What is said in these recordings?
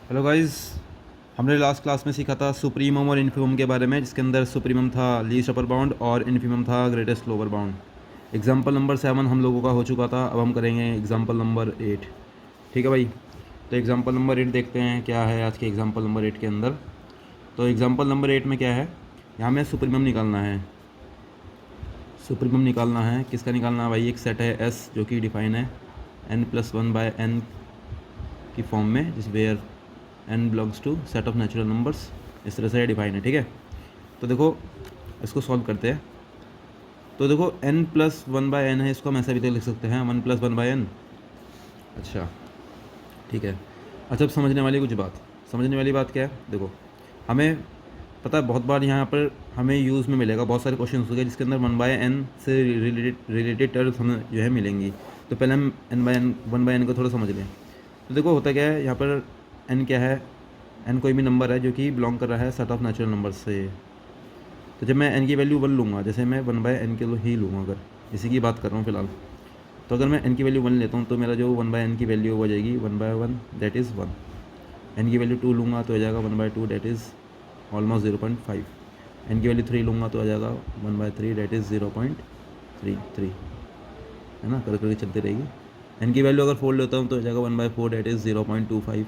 Hello guys, हमने last class में सीखा था सुप्रीमम और इन्फीमम के बारे में, जिसके अंदर सुप्रीमम था लीस्ट अपर बाउंड और इन्फीमम था greatest lower bound. Example number 7 हम लोगों का हो चुका था। अब हम करेंगे एग्जाम्पल नंबर 8। ठीक है भाई, तो एग्जाम्पल नंबर 8 देखते हैं क्या है आज के एग्जाम्पल नंबर 8 के अंदर। तो एग्जाम्पल नंबर 8 में क्या है, यहाँ हमें सुप्रीमम निकालना है। सुप्रीमम निकालना है, किसका निकालना है भाई? एक सेट है एस जो कि डिफाइन है n+1/n की फॉर्म में, जिस where n belongs to set of natural numbers. इस तरह से डिफाइन है। ठीक है, तो देखो इसको सॉल्व करते हैं। तो देखो n+1/n है, इसको हम ऐसा भी तो लिख सकते हैं 1+1/n। अच्छा ठीक है। अच्छा, अब समझने वाली कुछ बात, समझने वाली बात क्या है? देखो हमें पता है बहुत बार यहाँ पर हमें यूज़ में मिलेगा, बहुत सारे क्वेश्चन हो गए जिसके अंदर 1/n से रिलेटेड टर्म्स हमें जो है मिलेंगी। तो पहले हम n/n 1/n को थोड़ा समझ लें। तो देखो होता क्या है यहाँ पर, n क्या है? n कोई भी नंबर है जो कि बिलोंग कर रहा है सेट ऑफ नेचुरल नंबर से। तो जब मैं n की वैल्यू 1 लूँगा, जैसे मैं 1/n के ही लूँगा, अगर इसी की बात कर रहा हूँ फ़िलहाल, तो अगर मैं n की वैल्यू 1 लेता हूँ तो मेरा जो 1/n की वैल्यू हो जाएगी 1/1, दैट इज़ 1। n की वैल्यू 2 लूँगा तो हो जाएगा 1/2, दैट इज़ ऑलमोस्ट 0.5। n की वैल्यू 3 लूँगा तो आ जाएगा 1/3, दैट इज़ 0.33, है ना, कर करके चलती रहेगी। n की वैल्यू अगर 4 लेता हूँ तो हो जाएगा 1/4, दैट इज़ 0.25।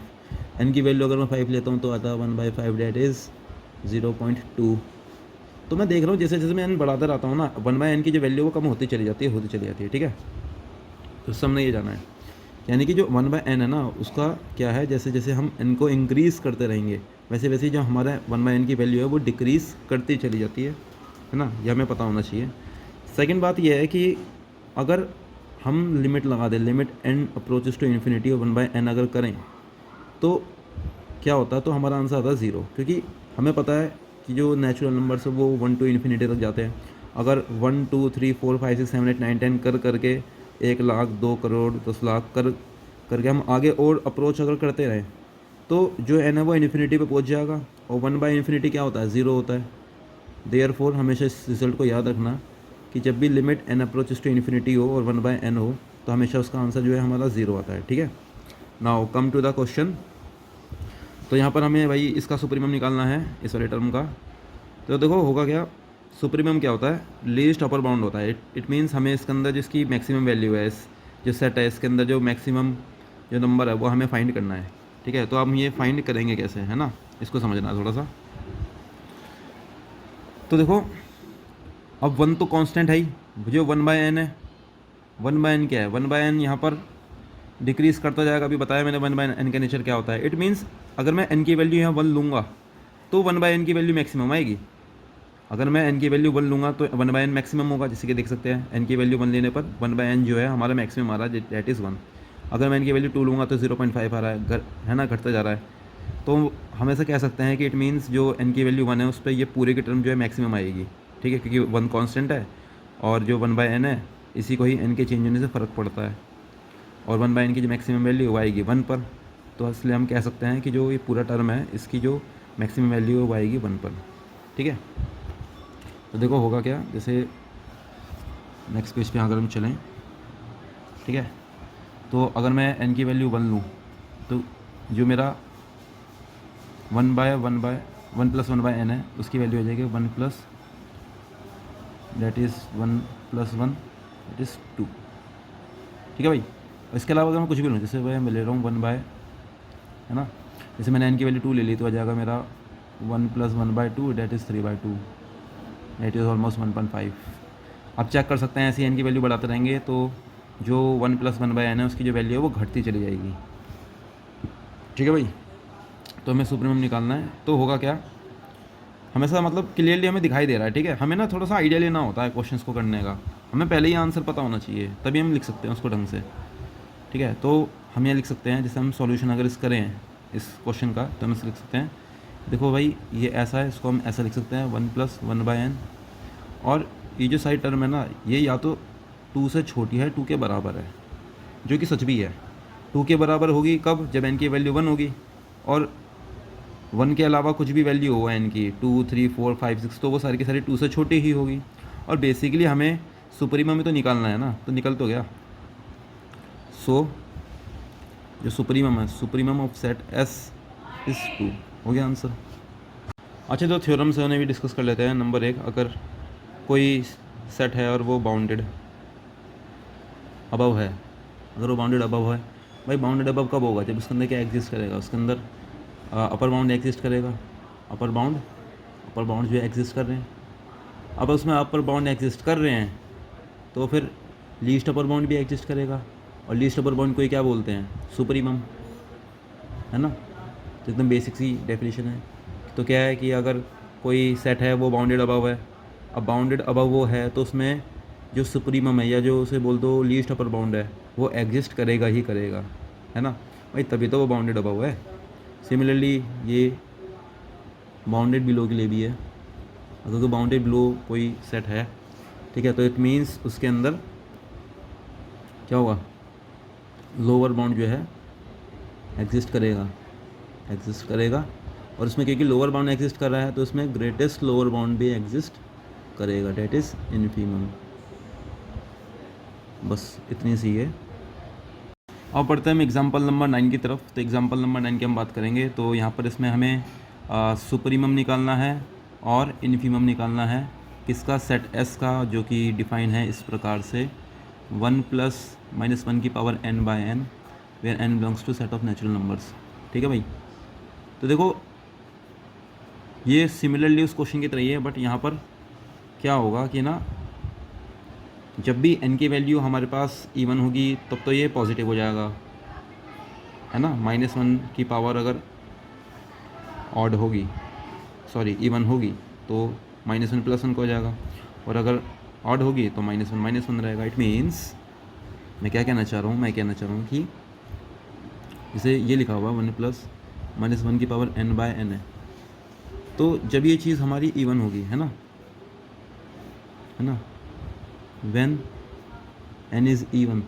n की वैल्यू अगर मैं 5 लेता हूँ तो आता है 1/5, दैट इज़ 0.2। तो मैं देख रहा हूँ जैसे जैसे मैं n बढ़ाता रहता हूँ ना, 1/n की जो वैल्यू वो कम होती चली जाती है, ठीक है। तो हमने ये जाना है, यानी कि जो 1/n है ना, उसका क्या है, जैसे जैसे हम n को इंक्रीज़ करते रहेंगे वैसे वैसे जो हमारा 1/n की वैल्यू है वो डिक्रीज़ करती चली जाती है ना। यह हमें पता होना चाहिए। सेकंड बात यह है कि अगर हम लिमिट लगा दें, limit n approaches to infinity और 1/n अगर करें तो क्या होता है, तो हमारा आंसर आता है 0, क्योंकि हमें पता है कि जो नेचुरल नंबर्स है वो 1 टू इन्फिनिटी तक जाते हैं। अगर 1 2 3 4 5 6 7 8 9 10 कर करके 1 लाख 2 करोड़ 10 लाख कर करके हम आगे और अप्रोच अगर करते रहें तो जो n है वो इन्फिनिटी पे पहुंच जाएगा। और 1/इन्फिनिटी क्या होता है? 0 होता है। देयरफॉर हमेशा इस रिजल्ट को याद रखना कि जब भी limit n approaches to infinity हो और 1/n हो तो हमेशा उसका आंसर जो है हमारा 0 आता है। ठीक है, now come to the question. तो यहाँ पर हमें भाई इसका सुप्रीमम निकालना है, इस वाले टर्म का। तो देखो होगा क्या, सुप्रीमम क्या होता है? लीस्ट अपर बाउंड होता है। इट मीन्स हमें इसके अंदर जिसकी मैक्सिमम वैल्यू है, इस जो सेट है इसके अंदर जो मैक्सिमम जो नंबर है वो हमें फाइंड करना है। ठीक है, तो हम ये फाइंड करेंगे कैसे, है ना, इसको समझना है थोड़ा सा। तो देखो अब 1 तो कांस्टेंट है ही, जो 1/n है। 1/n क्या है? 1/n यहाँ पर डिक्रीज़ करता जाएगा। अभी बताया मैंने 1/n का नेचर क्या होता है। इट मीन्स अगर मैं n की वैल्यू यहाँ 1 लूँगा तो 1/n की वैल्यू मैक्सिमम आएगी। अगर मैं n की वैल्यू 1 लूँगा तो 1/n मैक्सिमम होगा, जैसे कि देख सकते हैं n की वैल्यू 1 लेने पर 1/n जो है हमारा मैक्सिमम आ रहा है, दैट इज़ 1। अगर मैं n की वैल्यू 2 लूँगा तो 0.5 आ रहा है ना, घटता जा रहा है। तो हम ऐसा कह सकते हैं कि इट मीन्स जो n की वैल्यू 1 है उस पर ये पूरे की टर्म जो है मैक्सिमम आएगी। ठीक है, क्योंकि 1 कांस्टेंट है और जो 1/n है इसी को ही n के चेंज होने से फ़र्क पड़ता है, और 1/n की जो मैक्सिमम वैल्यू वो आएगी 1 पर। तो इसलिए हम कह सकते हैं कि जो ये पूरा टर्म है इसकी जो मैक्सिमम वैल्यू है वो आएगी 1 पर। ठीक है, तो देखो होगा क्या, जैसे नेक्स्ट पेज पे अगर हम चलें, ठीक है, तो अगर मैं n की वैल्यू 1 लूँ तो जो मेरा 1+1/n है उसकी वैल्यू हो जाएगी 1 plus, that is 1+1, that is 2। ठीक है भाई, इसके अलावा अगर मैं कुछ भी लूँ, जैसे भाई मैं ले रहा हूँ 1/, है ना, जैसे मैंने n की वैल्यू 2 ले ली तो आ जाएगा मेरा 1+1/2, that is 3/2, that is almost 1.5। आप चेक कर सकते हैं, ऐसे n की वैल्यू बढ़ाते रहेंगे तो जो 1+1/n है उसकी जो वैल्यू है वो घटती चली जाएगी। ठीक है भाई, तो हमें सुप्रीमम निकालना है। तो होगा क्या, हमेशा मतलब क्लियरली हमें दिखाई दे रहा है। ठीक है, हमें ना थोड़ा सा आइडिया लेना होता है क्वेश्चंस को करने का, हमें पहले ही आंसर पता होना चाहिए तभी हम लिख सकते हैं उसको ढंग से। ठीक है, तो हम ये लिख सकते हैं, जैसे हम सॉल्यूशन अगर इस करें इस क्वेश्चन का तो हम इसे लिख सकते हैं, देखो भाई ये ऐसा है, इसको हम ऐसा लिख सकते हैं 1+1/n। और ये जो साइड टर्म है ना, ये या तो 2 से छोटी है 2 के बराबर है, जो कि सच भी है। 2 के बराबर होगी कब? जब n की वैल्यू 1 होगी, और 1 के अलावा कुछ भी वैल्यू हो n की 2 3 4 5 6 तो वो सारी की सारी 2 से छोटी ही होगी। और बेसिकली हमें सुप्रीमम में तो निकालना है ना, तो निकल तो गया। सो जो सुप्रीमम है, supremum of set S is 2। हो गया आंसर। अच्छा, तो थ्योरम से उन्हें भी डिस्कस कर लेते हैं। नंबर 1, अगर कोई सेट है और वो बाउंडेड अबव है, अगर वो बाउंडेड अबव है, भाई बाउंडेड अबव कब होगा? जब उसके अंदर क्या एग्जिस्ट करेगा? उसके अंदर अपर बाउंड एग्जिस्ट करेगा। अपर बाउंड जो एग्जिस्ट कर रहे हैं, अब उसमें अपर बाउंड एग्जिस्ट कर रहे हैं तो फिर लीस्ट अपर बाउंड भी एग्जिस्ट करेगा, और लीस्ट अपर बाउंड को ही क्या बोलते हैं? सुपरीमम, है ना। तो एकदम बेसिक सी डेफिनेशन है। तो क्या है कि अगर कोई सेट है वो बाउंडेड अबव है, अब बाउंडेड अबव वो है तो उसमें जो सुप्रीमम है या जो उसे बोल दो लीस्ट अपर बाउंड है वो एग्जिस्ट करेगा ही करेगा, है ना भाई, तभी तो वो बाउंडेड अबव है। सिमिलरली ये बाउंडेड बिलो के लिए भी है। अगर तो बाउंडेड बिलो कोई सेट है, ठीक है, तो इट मीन्स उसके अंदर क्या होगा? लोअर बाउंड जो है एग्जिस्ट करेगा, और उसमें क्योंकि लोअर बाउंड एग्जिस्ट कर रहा है तो उसमें ग्रेटेस्ट लोअर बाउंड भी एग्जिस्ट करेगा, डेट इज़ इन्फीमम। बस इतनी सी है। अब पढ़ते हैं हम एग्जाम्पल नंबर 9 की तरफ। तो एग्जाम्पल नंबर 9 की हम बात करेंगे। तो यहाँ पर इसमें हमें सुपरीमम निकालना है और इन्फीमम निकालना है। किसका? सेट एस का, जो कि डिफाइन है इस प्रकार से 1 + -1 की power n/n where n belongs to set of natural numbers. ठीक है भाई। तो देखो ये सिमिलरली उस क्वेश्चन की तरह ही है, बट यहाँ पर क्या होगा कि ना, जब भी n की वैल्यू हमारे पास इवन होगी तब तो ये पॉजिटिव हो जाएगा, है ना। -1 की पावर अगर ऑड होगी, सॉरी इवन होगी तो -1 + 1 को हो जाएगा, और अगर ऑड होगी तो -1 रहेगा। इट मीन्स मैं क्या कहना चाह रहा हूँ? मैं कहना चाह रहा हूँ कि इसे ये लिखा हुआ 1 + -1 की पावर n/n है। तो जब ये चीज़ हमारी इवन होगी, है ना, व्हेन n इज़ इवन,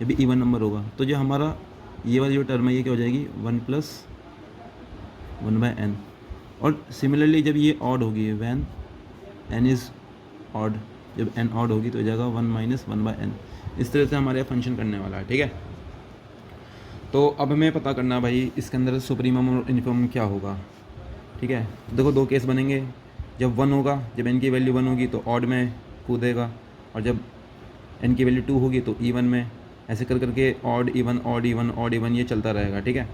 ये भी इवन नंबर होगा, तो जो हमारा ये वाली जो टर्म है ये क्या हो जाएगी? 1 + 1/n। और सिमिलरली जब ये ऑड होगी, व्हेन n इज़ ऑड, जब n ऑड होगी तो हो जाएगा 1 - 1/n। इस तरह से हमारे यहाँ फंक्शन करने वाला है, ठीक है। तो अब हमें पता करना है भाई इसके अंदर सुप्रीमम और इन्फीमम क्या होगा, ठीक है। देखो दो केस बनेंगे। जब 1 होगा, जब n की वैल्यू 1 होगी तो ऑड में कूदेगा, और जब n की वैल्यू 2 होगी तो इवन में, ऐसे कर करके ऑड इवन ये चलता रहेगा, ठीक है।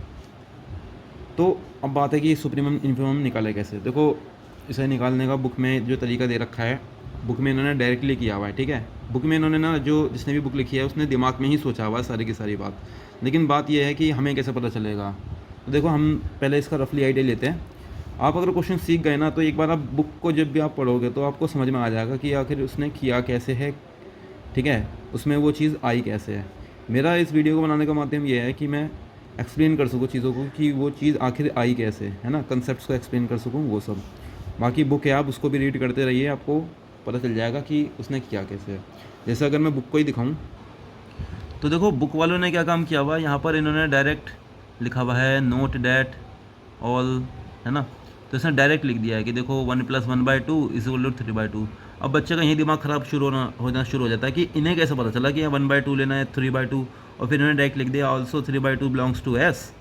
तो अब बात है कि सुप्रीमम इन्फीमम निकाले कैसे। देखो इसे निकालने का बुक में जो तरीका दे रखा है, बुक में इन्होंने डायरेक्टली किया हुआ है, ठीक है। बुक में इन्होंने ना, जो जिसने भी बुक लिखी है उसने दिमाग में ही सोचा हुआ है सारी की सारी बात, लेकिन बात यह है कि हमें कैसे पता चलेगा। तो देखो हम पहले इसका रफली आइडिया लेते हैं। आप अगर क्वेश्चन सीख गए ना तो एक बार आप बुक को जब भी आप पढ़ोगे तो आपको समझ में आ जाएगा कि आखिर उसने किया कैसे है, ठीक है, उसमें वो चीज़ आई कैसे है। मेरा इस वीडियो को बनाने का माध्यम ये है कि मैं एक्सप्लेन कर सकूँ चीज़ों को कि वो चीज़ आखिर आई कैसे, है ना, कंसेप्ट्स को एक्सप्लेन कर सकूँ वो सब। बाकी बुक है, आप उसको भी रीड करते रहिए, आपको पता चल जाएगा कि उसने किया कैसे है। जैसे अगर मैं बुक को ही दिखाऊं तो देखो बुक वालों ने क्या काम किया हुआ है, यहाँ पर इन्होंने डायरेक्ट लिखा हुआ है नोट डैट ऑल, है ना। तो इसने डायरेक्ट लिख दिया है कि देखो 1 + 1/2 = 3/2। अब बच्चे का यही दिमाग ख़राब होना शुरू हो जाता है कि इन्हें कैसे पता चला कि 1/2 लेना है 3/2, और फिर इन्होंने डायरेक्ट लिख दिया ऑल्सो 3/2 बिलोंग्स टू एस।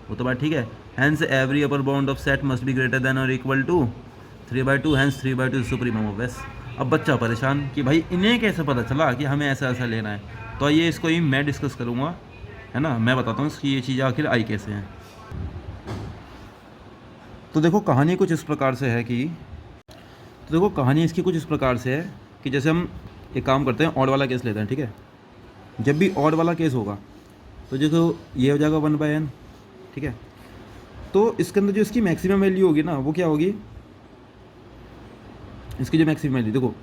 वो तो बात ठीक है। Hence every upper bound of set must be greater than और equal to 3/2, hence 3/2 supremum of S. अब बच्चा परेशान कि भाई इन्हें कैसे पता चला कि हमें ऐसा ऐसा लेना है। तो ये इसको ही मैं डिस्कस करूँगा, है ना, मैं बताता हूँ इसकी ये चीज़ आखिर आई कैसे हैं। तो देखो कहानी कुछ इस प्रकार से है कि इसकी कुछ इस प्रकार से है कि जैसे हम एक काम करते हैं, ऑड वाला केस लेते हैं, ठीक है। जब भी ऑड वाला केस होगा तो देखो ये हो जाएगा 1/n, ठीक है। तो इसके अंदर जो इसकी मैक्सिमम वैल्यू होगी ना वो क्या होगी, इसकी जो मैक्सिमम वैल्यू देखो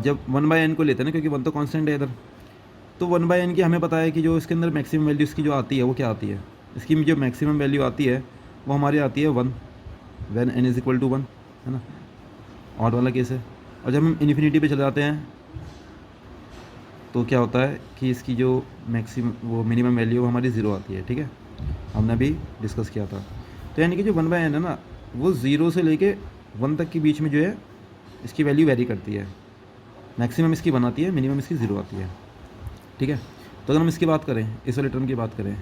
जब 1/n को लेते हैं ना, क्योंकि 1 तो कांस्टेंट है इधर, तो 1/n की हमें पता है कि जो इसके अंदर मैक्सिमम वैल्यू इसकी जो आती है वो क्या आती है, इसकी जो मैक्सिमम वैल्यू आती है वो हमारी आती है 1 when n is equal to 1, है ना, ऑड वाला केस है। और जब हम इन्फिनिटी पे चले जाते हैं तो क्या होता है कि इसकी जो मिनिमम वैल्यू वो हमारी 0 आती है, ठीक है, हमने अभी डिस्कस किया था। तो यानी कि जो 1/n है ना वो 0 से लेके 1 तक के बीच में जो है इसकी वैल्यू वेरी करती है। मैक्सिमम इसकी 1 आती है, मिनिमम इसकी 0 आती है, ठीक है। तो अगर हम इसकी बात करें, इस वाले टर्म की बात करें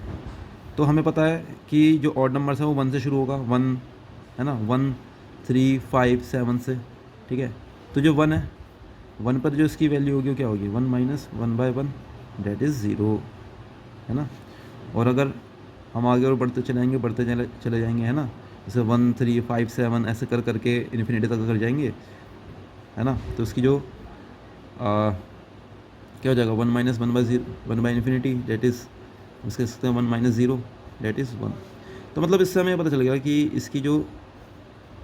तो हमें पता है कि जो ऑड नंबर्स हैं वो 1 से शुरू होगा, 1 है ना, 1 3 5 7 से, ठीक है। तो जो 1 है, 1 पर जो इसकी वैल्यू होगी वो क्या होगी, 1 माइनस 1/1 डेट इज़ 0, है ना। और अगर हम आगे और बढ़ते चले जाएंगे, है ना, जैसे 1 3 5 7 ऐसे कर करके इन्फिनिटी तक कर जाएंगे, है ना, तो उसकी जो क्या हो जाएगा, 1 माइनस 1/इन्फिनिटी डेट इज़, उसके सकते हैं 1 माइनस 0 डेट इज़ 1। तो मतलब इससे हमें पता चल गया कि इसकी जो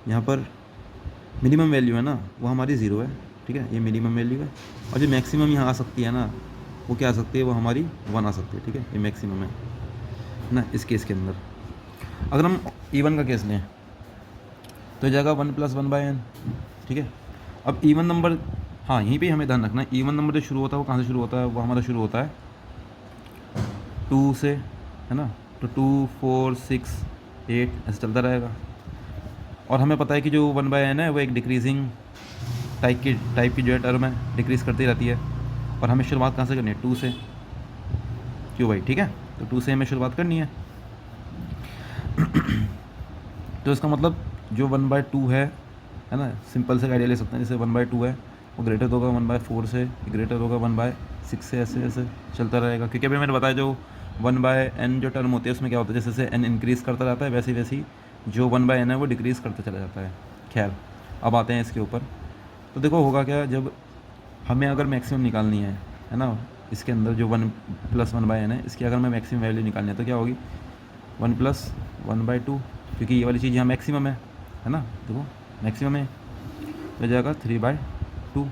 यहाँ पर मिनिमम वैल्यू है ना वो हमारी 0 है, ठीक है, ये मिनिमम वैल्यू है। और जो मैक्सिमम यहाँ आ सकती है ना वो क्या आ सकती है, वो हमारी 1 आ सकती है, ठीक है, ये मैक्सिमम है ना इस केस के अंदर। अगर हम इवन का केस लें तो जाएगा 1 + 1/n, ठीक है। अब इवन नंबर, हाँ यहीं पे हमें ध्यान रखना है, इवन नंबर जो शुरू होता है वो कहाँ से शुरू होता है, वो हमारा शुरू होता है 2 से, है ना। तो 2 4 6 8 ऐसे चलता रहेगा। और हमें पता है कि जो 1/n है वो एक डिक्रीजिंग टाइप की जो है टर्म है, डिक्रीज़ करती रहती है। और हमें शुरुआत कहाँ से करनी है, 2 से, क्यों भाई, ठीक है। तो 2 से हमें शुरुआत करनी है। तो इसका मतलब जो 1/2 है ना, सिंपल से आइडिया ले सकते हैं, जैसे 1/2 है वो ग्रेटर होगा 1/4 से, ग्रेटर होगा 1/6 से, ऐसे ऐसे चलता रहेगा। क्योंकि अभी मैंने बताया जो 1/n जो टर्म होती है उसमें क्या होता है, जैसे जैसे n इंक्रीज़ करता रहता है वैसे वैसे जो 1/n है वो डिक्रीज़ करता चला जाता है। खैर अब आते हैं इसके ऊपर। तो देखो होगा क्या, जब हमें अगर मैक्सिमम निकालनी है ना, इसके अंदर जो 1 + 1/n है इसकी अगर हमें मैक्सिमम वैल्यू निकालनी है तो क्या होगी, 1 + 1/2, क्योंकि ये वाली चीज़ यहाँ मैक्सिमम है ना, देखो मैक्सिमम है, तो जाएगा 3/2,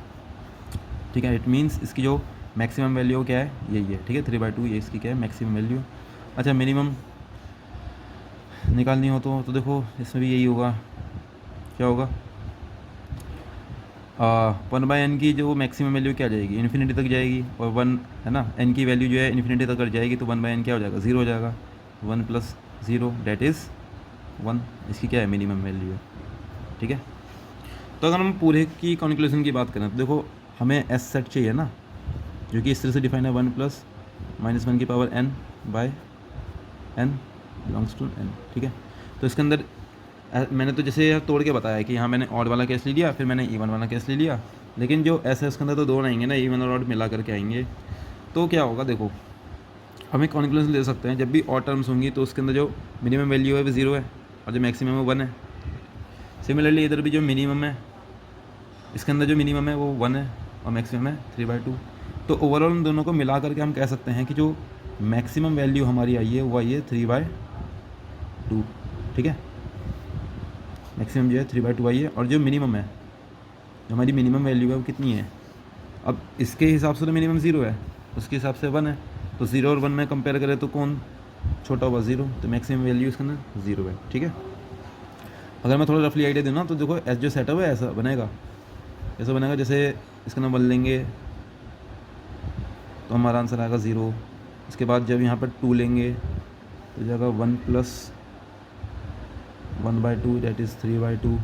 ठीक है। इट मीन्स इसकी जो मैक्सिमम वैल्यू क्या है, यही है, ठीक है, 3/2 ये इसकी क्या है, मैक्सिमम वैल्यू। अच्छा मिनिमम निकालनी हो तो देखो इसमें भी यही होगा, क्या होगा, 1/n की जो मैक्सिमम वैल्यू क्या जाएगी, इन्फिनिटी तक जाएगी, और 1 है ना, n की वैल्यू जो है इन्फिनिटी तक जाएगी, तो 1/n क्या हो जाएगा, 0 हो जाएगा, 1 + 0 डेट इज़ 1, इसकी क्या है, मिनिमम वैल्यू है, ठीक है। तो अगर हम पूरे की कॉन्क्लूजन की बात करें तो देखो हमें एस सेट चाहिए ना, जो कि इस तरह से डिफाइन है, 1 + -1n/n बिलोंग्स टू n, ठीक है। तो इसके अंदर मैंने तो जैसे तोड़ के बताया कि यहाँ मैंने ऑड वाला केस ले लिया, फिर मैंने इवन वाला केस ले लिया, लेकिन जो ऐसा है उसके अंदर तो दो आएंगे ना, इवन और ऑड मिला करके आएंगे। तो क्या होगा, देखो हम एक कॉन्क्लूजन ले सकते हैं, जब भी ऑड टर्म्स होंगी तो उसके अंदर जो मिनिमम वैल्यू है वो 0 है और जो मैक्सिमम है वो 1 है। सिमिलरली इधर भी जो मिनिमम है, इसके अंदर जो मिनिमम है वो 1 है और मैक्सिमम है 3/2। तो ओवरऑल उन दोनों को मिला करके हम कह सकते हैं कि जो मैक्सिमम वैल्यू हमारी आई है वो आई है 3/2, ठीक है। मैक्सिमम जो है 3/2 आई है, और जो मिनिमम है, जो हमारी मिनिमम वैल्यू है वो कितनी है, अब इसके हिसाब से तो मिनिमम 0 है, उसके हिसाब से 1 है, तो 0 और 1 में कंपेयर करें तो कौन छोटा हुआ, 0, तो मैक्सिमम वैल्यू इसके अंदर 0 है, ठीक है। अगर मैं थोड़ा रफली आइडिया दूँ ना तो देखो एस जो सेटअप है ऐसा बनेगा, जैसे इसका नाम 1 लेंगे तो हमारा आंसर आएगा 0। उसके बाद जब यहाँ पर 2 लेंगे तो जाएगा 1 + 1/2 डेट इज़ 3/2।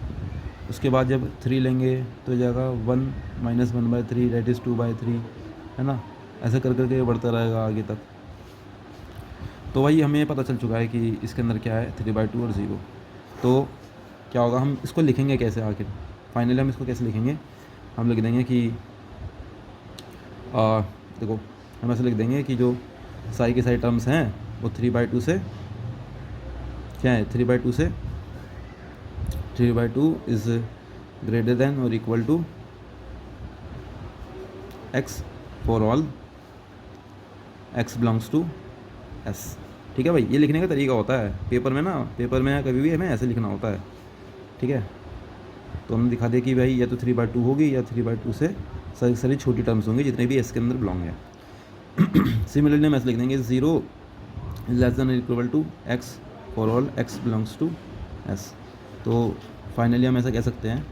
उसके बाद जब 3 लेंगे तो जाएगा 1 - 1/3 डेट इज़ 2/3, है ना, ऐसे कर करके बढ़ता रहेगा आगे तक। तो वही हमें पता चल चुका है कि इसके अंदर क्या है, 3/2 और 0। तो क्या होगा, हम इसको लिखेंगे कैसे आखिर, फाइनली हम इसको कैसे लिखेंगे, हम लिख देंगे कि देखो हम ऐसे लिख देंगे कि जो सारी के सारी टर्म्स हैं वो 3/2 से क्या है, 3/2 से 3/2 इज़ ग्रेटर देन और equal to x for all x belongs to s, ठीक है भाई। ये लिखने का तरीका होता है पेपर में ना, पेपर में कभी भी हमें ऐसे लिखना होता है, ठीक है। तो हमने दिखा दिया कि भाई या तो 3/2 होगी या 3/2 से सारी छोटी टर्म्स होंगी जितने भी s के अंदर बिलोंग है। सिमिलरली हम ऐसे लिख देंगे 0 less than equal to x for all x belongs to s। तो फाइनली हम ऐसा कह सकते हैं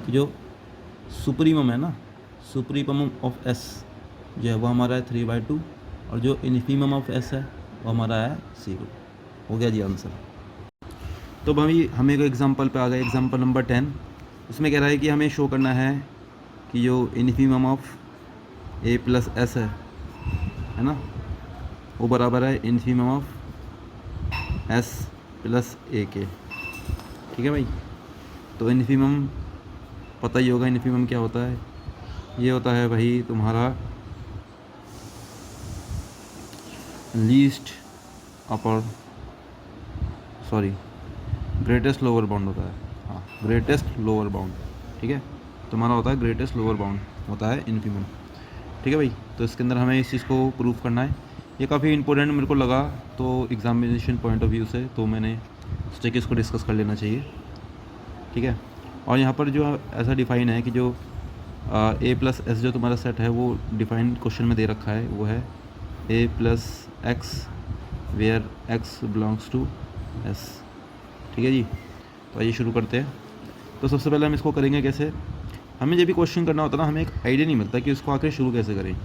कि जो सुप्रीमम है ना, सुप्रीमम ऑफ s जो है वो हमारा है 3/2 और जो इन्फीमम ऑफ s है वो हमारा है 0। हो गया जी आंसर। तो भाई हमें एक एग्जांपल पे आ गए, एग्जांपल नंबर 10। उसमें कह रहा है कि हमें शो करना है कि जो infimum of A plus S है ना, वो बराबर है इन्फीमम ऑफ एस प्लस ए के। ठीक है भाई, तो इन्फीमम पता ही होगा इन्फीमम क्या होता है, ये होता है भाई तुम्हारा लीस्ट अपर सॉरी ग्रेटेस्ट लोअर बाउंड होता है, हाँ ग्रेटेस्ट लोअर बाउंड। ठीक है, तुम्हारा होता है ग्रेटेस्ट लोअर बाउंड होता है इन्फीमम। ठीक है भाई, तो इसके अंदर हमें इस चीज़ को प्रूफ करना है। ये काफ़ी इंपॉर्टेंट मेरे को लगा तो एग्जामिनेशन पॉइंट ऑफ व्यू से, तो मैंने सोचा कि इसको डिस्कस कर लेना चाहिए। ठीक है, और यहाँ पर जो ऐसा डिफाइन है कि जो ए प्लस एस जो तुम्हारा सेट है वो डिफाइन क्वेश्चन में दे रखा है, वो है A plus X where X belongs to S. ठीक है जी, तो आइए शुरू करते हैं। तो सबसे पहले हम इसको करेंगे कैसे, हमें जब भी क्वेश्चन करना होता है ना, हमें एक आइडिया नहीं मिलता कि उसको आखिर शुरू कैसे करें।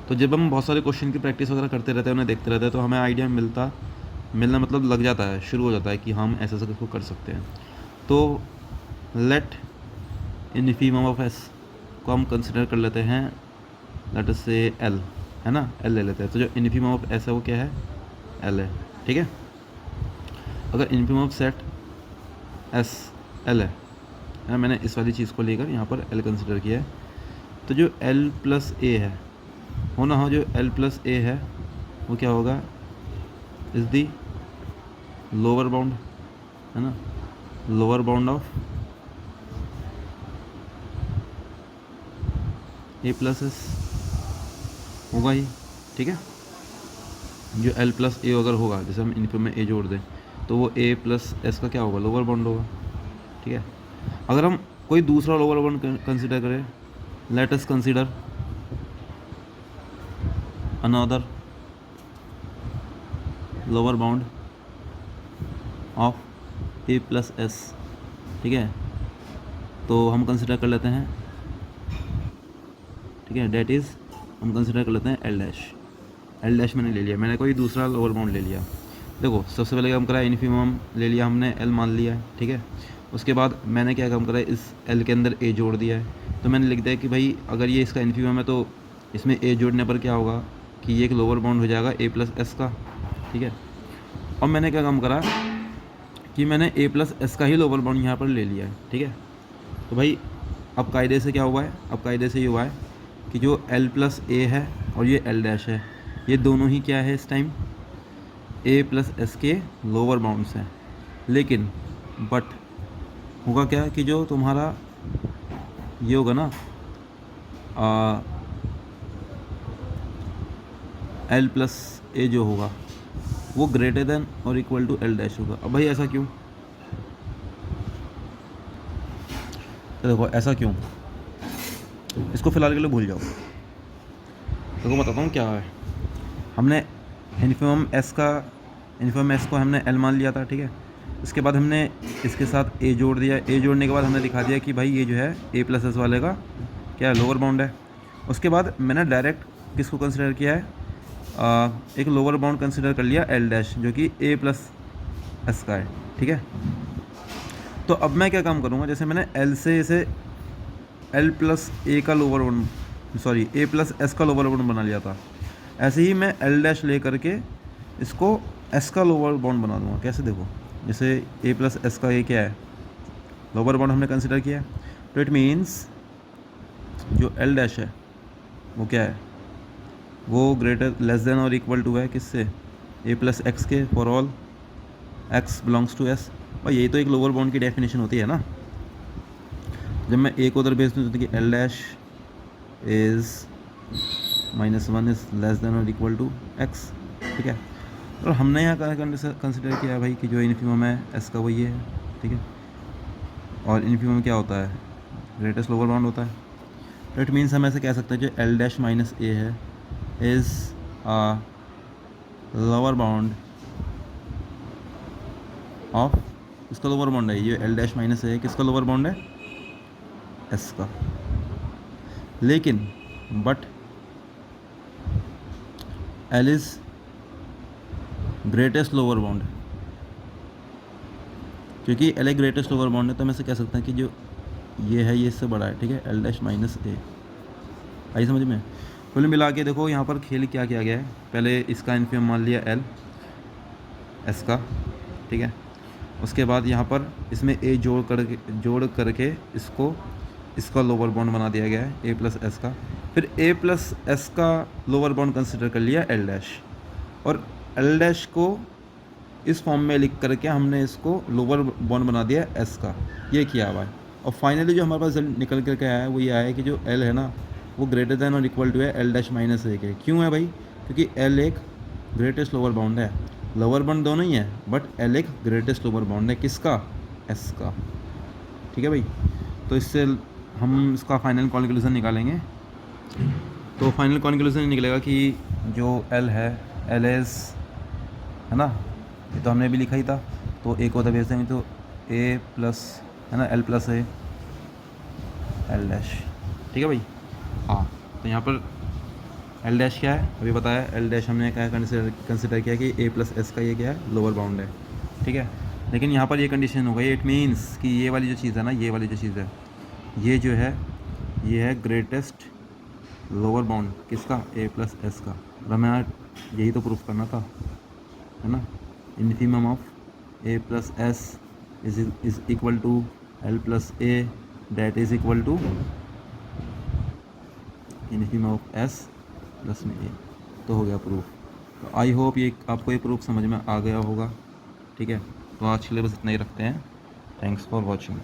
तो जब हम बहुत सारे क्वेश्चन की प्रैक्टिस वगैरह करते रहते हैं, उन्हें देखते रहते हैं, तो हमें आइडिया मिलना मतलब लग जाता है, शुरू हो जाता है कि हम ऐसे ऐसे इसको कर सकते हैं। तो लेट इन्फीमम ऑफ एस को हम कंसिडर कर लेते हैं, लेट अस से एल है ना, एल ले लेते हैं। तो जो इन्फीमम ऑफ एस है वो क्या है, एल है। ठीक है, अगर infimum of set S L है ना, मैंने इस वाली चीज़ को लेकर यहाँ पर एल कंसिडर किया है, तो जो एल प्लस ए है होना हो, जो एल प्लस ए है वो क्या होगा, इज़ दी लोअर बाउंड है ना, lower bound of A plus S होगा ही। ठीक है, जो एल प्लस ए अगर होगा, जैसे हम इनफीमम में ए जोड़ दें, तो वो ए प्लस एस का क्या होगा, लोअर बाउंड होगा। ठीक है, अगर हम कोई दूसरा लोअर बाउंड कंसिडर करें, let us consider another lower bound of A plus S. ठीक है, तो हम कंसिडर कर लेते हैं, ठीक है, डेट इज़ हम कंसिडर कर लेते हैं एल डैश। एल डैश मैंने ले लिया, मैंने कोई दूसरा लोअर बाउंड ले लिया। देखो सबसे पहले काम करा है, इन्फीमम ले लिया हमने, एल मान लिया है। ठीक है, उसके बाद मैंने क्या काम करा है, इस एल के अंदर ए जोड़ दिया है। तो मैंने लिख दिया कि भाई अगर ये इसका इन्फीमम है तो इसमें ए जोड़ने पर क्या होगा कि ये एक लोअर बाउंड हो जाएगा ए प्लस एस का। ठीक है, और मैंने क्या काम करा कि मैंने ए प्लस एस का ही लोअर बाउंड यहाँ पर ले लिया है। ठीक है, तो भाई अब कायदे से क्या हुआ है, अब कायदे से ये हुआ है कि जो एल प्लस ए है और ये एल डैश है, ये दोनों ही क्या है इस टाइम, ए प्लस एस के लोअर बाउंड्स हैं। लेकिन बट होगा क्या कि जो तुम्हारा ये होगा ना एल प्लस ए जो होगा वो ग्रेटर देन और इक्वल टू एल डैश होगा। अब भाई ऐसा क्यों, तो देखो ऐसा क्यों, इसको फ़िलहाल के लिए भूल जाओ। देखो बताता हूँ क्या है, हमने इन्फीमम एस को हमने एल मान लिया था। ठीक है, इसके बाद हमने इसके साथ ए जोड़ दिया, ए जोड़ने के बाद हमने दिखा दिया कि भाई ये जो है ए प्लस एस वाले का क्या है, लोअर बाउंड है। उसके बाद मैंने डायरेक्ट किसको कंसिडर किया है, एक लोअर बाउंड कंसिडर कर लिया एल डैश, जो कि ए प्लस एस का है। ठीक है, तो अब मैं क्या काम करूँगा, जैसे मैंने एल से इसे एल प्लस ए का लोअर बाउंड सॉरी ए प्लस एस का लोअर बाउंड बना लिया था, ऐसे ही मैं एल डैश ले करके इसको एस का लोअर बाउंड बना दूँगा। कैसे, देखो जैसे ए प्लस एस का ये क्या है, लोअर बाउंड हमने कंसिडर किया है, तो इट मीन्स जो एल डैश है वो क्या है, वो ग्रेटर लेस देन और इक्वल टू है किससे, ए प्लस एक्स के, for all X belongs to S. और यही तो एक लोअर बाउंड की डेफिनेशन होती है ना। जब मैं ए को उधर भेज दूँ तो कि L dash is -1 is less than और इक्वल टू एक्स। ठीक है, और हमने यहाँ कंसिडर किया भाई कि जो इन्फीमम है एस का वो ये है। ठीक है, और इन्फीमम क्या होता है, ग्रेटेस्ट लोअर बाउंड होता है। तो इट मीन्स हम ऐसे कह सकते हैं जो एल डैश माइनस ए है is a lower bound of, इसका लोअर बाउंड है ये एल डैश माइनस ए है, किसका लोअर बाउंड है, एस का। लेकिन but L is greatest lower bound, क्योंकि L a greatest lower bound है, तो हम ऐसे कह सकते हैं कि जो ये है ये इससे बड़ा है। ठीक है, एल डैश माइनस ए आई समझ में। कुल मिला के देखो यहाँ पर खेल क्या किया गया है, पहले इसका इन्फिमम मान लिया एल एस का, ठीक है। उसके बाद यहाँ पर इसमें ए जोड़ करके इसका लोअर बाउंड बना दिया गया है ए प्लस एस का। फिर ए प्लस एस का लोअर बाउंड कंसिडर कर लिया एल डैश, और एल डैश को इस फॉर्म में लिख करके हमने इसको लोअर बाउंड बना दिया एस का, ये किया हुआ है। और फाइनली जो हमारे पास रिजल्ट निकल करके आया है वो ये आया है कि जो एल है ना वो ग्रेटर दैन और इक्वल टू है एल डैश माइनस ए के। क्यों है भाई? क्योंकि एल एक ग्रेटेस्ट लोअर बाउंड है, लोअर बाउंड दोनों ही है बट एल एक ग्रेटेस्ट लोअर बाउंड है किसका? एस का, ठीक है भाई। तो इससे हम इसका फाइनल कॉन्क्लूजन निकालेंगे। तो फाइनल कॉन्क्लूजन निकलेगा कि जो एल है एल एस है ना, ये तो हमने भी लिखा ही था, तो ए को दबेज देंगे तो ए प्लस है ना L plus A L dash, ठीक है भाई। हाँ, तो यहाँ पर एल डैश क्या है अभी बताया, एल डैश हमने क्या कंसिडर किया कि ए प्लस एस का ये क्या है? लोअर बाउंड है, ठीक है। लेकिन यहाँ पर ये कंडीशन हो गई, इट मीन्स कि ये वाली जो चीज़ है ना, ये वाली जो चीज़ है ये जो है ये है ग्रेटेस्ट लोअर बाउंड किसका? ए प्लस एस का। और हमें यही तो प्रूफ करना था, है ना। Infimum of A plus S is equal to L plus A that is equal to infimum of S plus में ए। तो हो गया प्रूफ। तो आई होप ये आपको ये प्रूफ समझ में आ गया होगा, ठीक है। तो आज के लिए बस इतना ही रखते हैं। Thanks for watching.